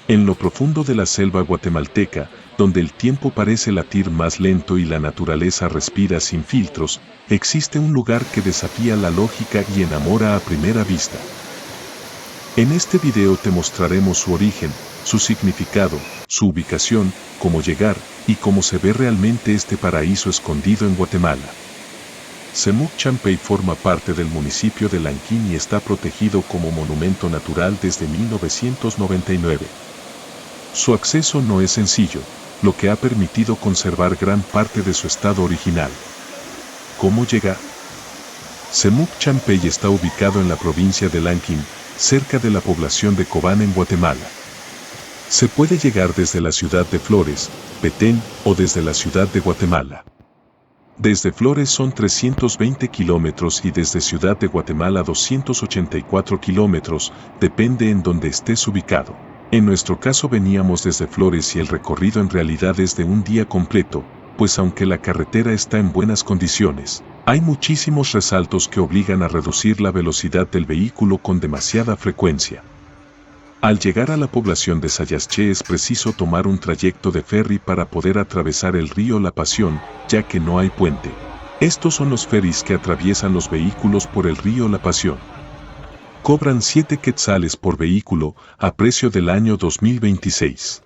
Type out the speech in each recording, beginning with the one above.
En lo profundo de la selva guatemalteca, donde el tiempo parece latir más lento y la naturaleza respira sin filtros, existe un lugar que desafía la lógica y enamora a primera vista. En este video te mostraremos su origen, su significado, su ubicación, cómo llegar y cómo se ve realmente este paraíso escondido en Guatemala. Semuc Champey forma parte del municipio de Lanquín y está protegido como monumento natural desde 1999. Su acceso no es sencillo, lo que ha permitido conservar gran parte de su estado original. ¿Cómo llegar? Semuc Champey está ubicado en la provincia de Lanquín, cerca de la población de Cobán en Guatemala. Se puede llegar desde la ciudad de Flores, Petén o desde la ciudad de Guatemala. Desde Flores son 320 kilómetros y desde Ciudad de Guatemala 284 kilómetros, depende en donde estés ubicado. En nuestro caso veníamos desde Flores y el recorrido en realidad es de un día completo, pues aunque la carretera está en buenas condiciones, hay muchísimos resaltos que obligan a reducir la velocidad del vehículo con demasiada frecuencia. Al llegar a la población de Sayasché es preciso tomar un trayecto de ferry para poder atravesar el río La Pasión, ya que no hay puente. Estos son los ferries que atraviesan los vehículos por el río La Pasión. Cobran 7 quetzales por vehículo a precio del año 2026.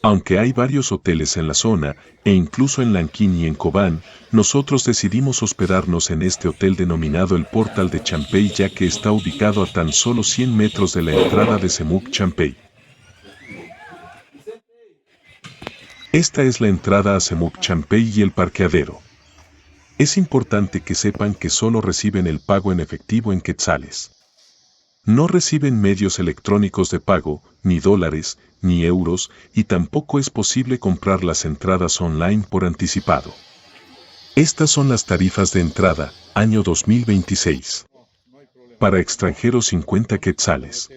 Aunque hay varios hoteles en la zona, e incluso en Lanquín y en Cobán, nosotros decidimos hospedarnos en este hotel denominado el Portal de Champey ya que está ubicado a tan solo 100 metros de la entrada de Semuc Champey. Esta es la entrada a Semuc Champey y el parqueadero. Es importante que sepan que solo reciben el pago en efectivo en quetzales. No reciben medios electrónicos de pago, ni dólares, ni euros, y tampoco es posible comprar las entradas online por anticipado. Estas son las tarifas de entrada, año 2026. Para extranjeros 50 quetzales.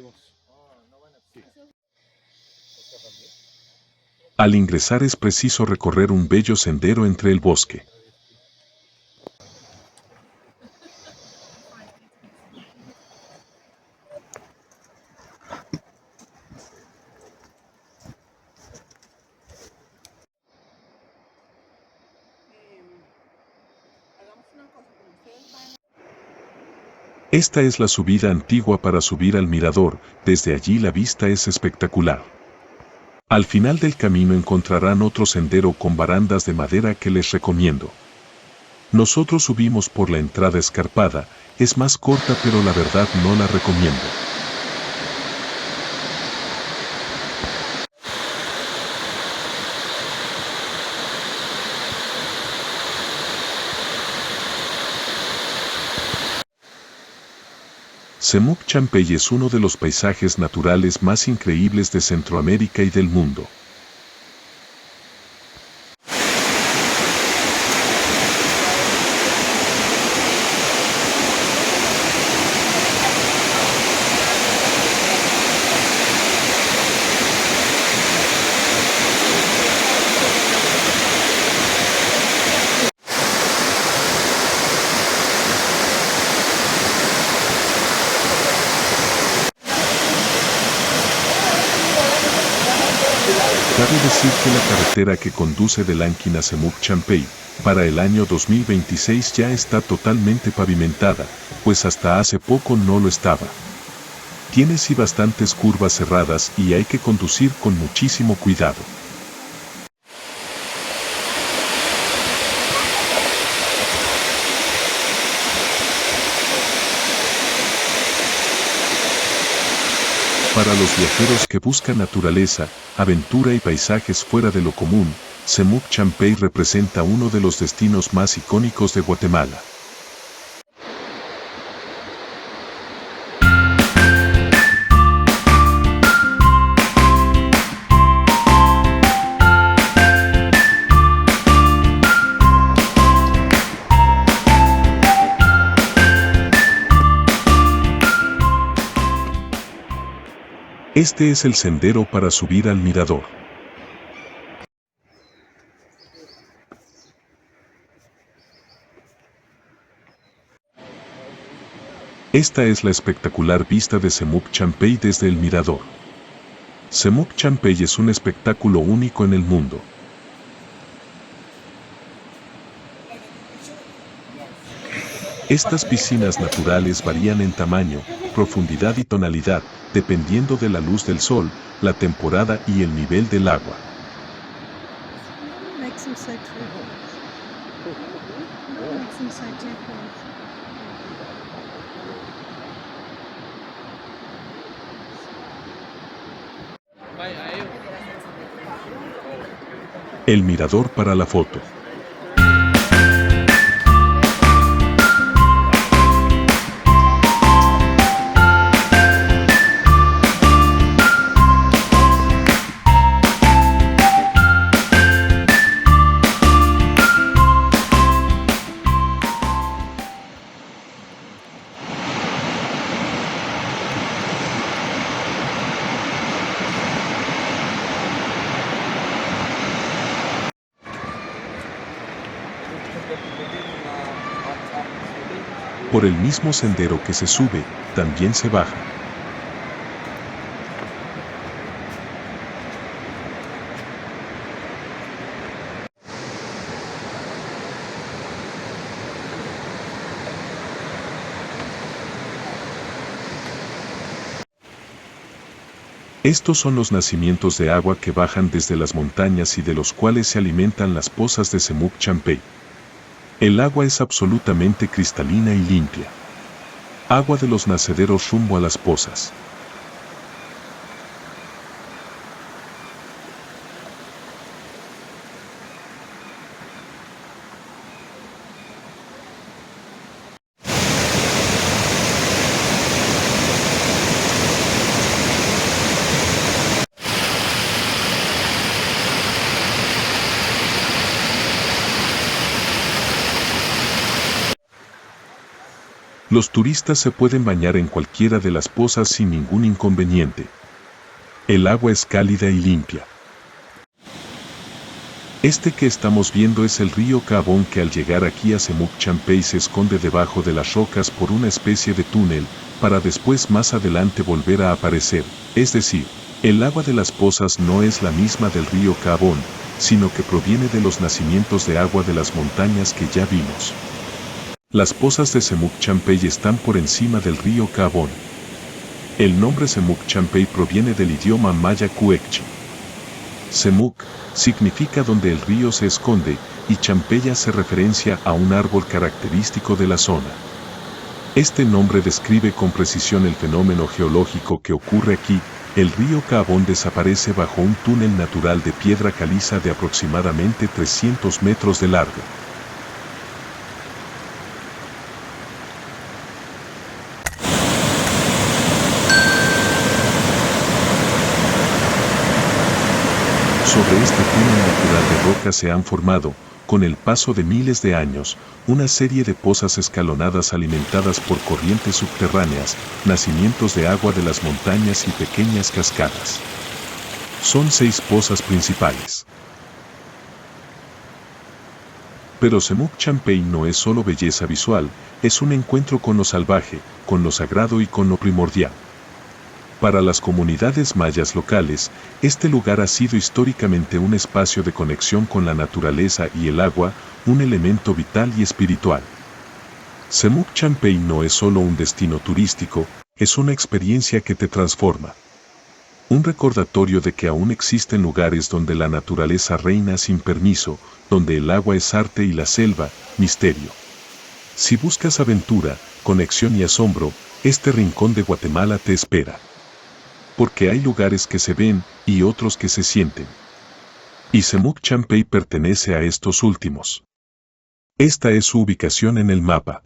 Al ingresar es preciso recorrer un bello sendero entre el bosque. Esta es la subida antigua para subir al mirador, desde allí la vista es espectacular. Al final del camino encontrarán otro sendero con barandas de madera que les recomiendo. Nosotros subimos por la entrada escarpada, es más corta pero la verdad no la recomiendo. Semuc Champey es uno de los paisajes naturales más increíbles de Centroamérica y del mundo. Cabe decir que la carretera que conduce de Lanquín a Semuc Champey, para el año 2026 ya está totalmente pavimentada, pues hasta hace poco no lo estaba. Tiene sí bastantes curvas cerradas y hay que conducir con muchísimo cuidado. Para los viajeros que buscan naturaleza, aventura y paisajes fuera de lo común, Semuc Champey representa uno de los destinos más icónicos de Guatemala. Este es el sendero para subir al mirador. Esta es la espectacular vista de Semuc Champey desde el mirador. Semuc Champey es un espectáculo único en el mundo. Estas piscinas naturales varían en tamaño, profundidad y tonalidad, dependiendo de la luz del sol, la temporada y el nivel del agua. El mirador para la foto. Por el mismo sendero que se sube, también se baja. Estos son los nacimientos de agua que bajan desde las montañas y de los cuales se alimentan las pozas de Semuc Champey. El agua es absolutamente cristalina y limpia. Agua de los nacederos rumbo a las pozas. Los turistas se pueden bañar en cualquiera de las pozas sin ningún inconveniente. El agua es cálida y limpia. Este que estamos viendo es el río Cabón, que al llegar aquí a Semuc Champey se esconde debajo de las rocas por una especie de túnel, para después más adelante volver a aparecer. Es decir, el agua de las pozas no es la misma del río Cabón, sino que proviene de los nacimientos de agua de las montañas que ya vimos. Las pozas de Semuc Champey están por encima del río Cabón. El nombre Semuc Champey proviene del idioma maya Cuecchi. Semuc significa donde el río se esconde, y Champey hace referencia a un árbol característico de la zona. Este nombre describe con precisión el fenómeno geológico que ocurre aquí. El río Cabón desaparece bajo un túnel natural de piedra caliza de aproximadamente 300 metros de largo. Sobre este túnel natural de roca se han formado, con el paso de miles de años, una serie de pozas escalonadas alimentadas por corrientes subterráneas, nacimientos de agua de las montañas y pequeñas cascadas. Son 6 pozas principales. Pero Semuc Champey no es solo belleza visual, es un encuentro con lo salvaje, con lo sagrado y con lo primordial. Para las comunidades mayas locales, este lugar ha sido históricamente un espacio de conexión con la naturaleza y el agua, un elemento vital y espiritual. Semuc Champey no es solo un destino turístico, es una experiencia que te transforma. Un recordatorio de que aún existen lugares donde la naturaleza reina sin permiso, donde el agua es arte y la selva, misterio. Si buscas aventura, conexión y asombro, este rincón de Guatemala te espera. Porque hay lugares que se ven y otros que se sienten. Y Semuc Champey pertenece a estos últimos. Esta es su ubicación en el mapa.